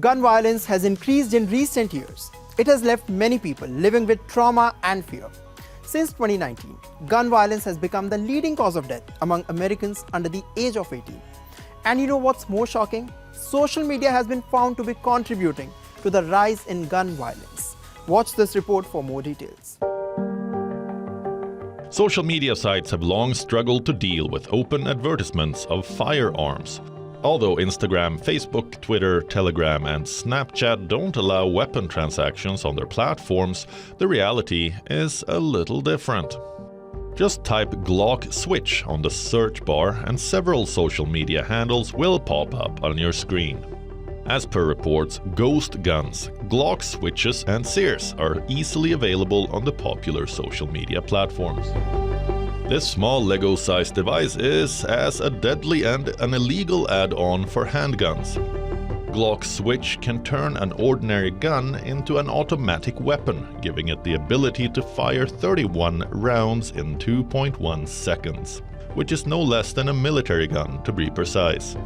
Gun violence has increased in recent years. It has left many people living with trauma and fear. Since 2019, gun violence has become the leading cause of death among Americans under the age of 18. And you know what's more shocking? Social media has been found to be contributing to the rise in gun violence. Watch this report for more details. Social media sites have long struggled to deal with open advertisements of firearms. Although Instagram, Facebook, Twitter, Telegram and Snapchat don't allow weapon transactions on their platforms, the reality is a little different. Just type Glock Switch on the search bar and several social media handles will pop up on your screen. As per reports, ghost guns, Glock switches and sears are easily available on the popular social media platforms. This small Lego-sized device is as a deadly and an illegal add-on for handguns. Glock Switch can turn an ordinary gun into an automatic weapon, giving it the ability to fire 31 rounds in 2.1 seconds, which is no less than a military gun to be precise.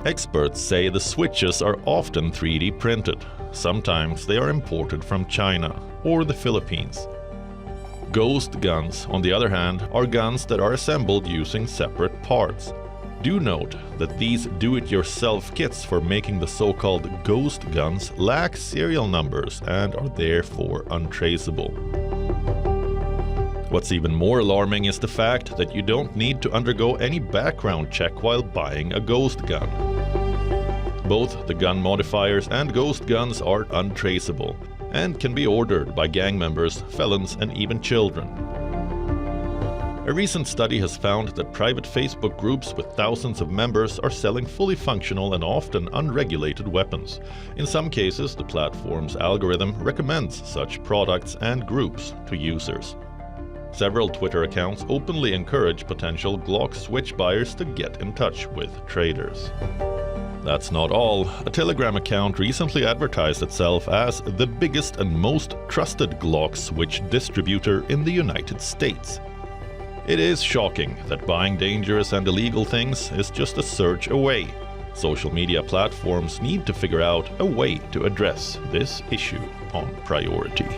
Experts say the switches are often 3D printed. Sometimes they are imported from China or the Philippines. Ghost guns, on the other hand, are guns that are assembled using separate parts. Do note that these do-it-yourself kits for making the so-called ghost guns lack serial numbers and are therefore untraceable. What's even more alarming is the fact that you don't need to undergo any background check while buying a ghost gun. Both the gun modifiers and ghost guns are untraceable and can be ordered by gang members, felons and even children. A recent study has found that private Facebook groups with thousands of members are selling fully functional and often unregulated weapons. In some cases, the platform's algorithm recommends such products and groups to users. Several Twitter accounts openly encourage potential Glock Switch buyers to get in touch with traders. That's not all. A Telegram account recently advertised itself as the biggest and most trusted Glock Switch distributor in the United States. It is shocking that buying dangerous and illegal things is just a search away. Social media platforms need to figure out a way to address this issue on priority.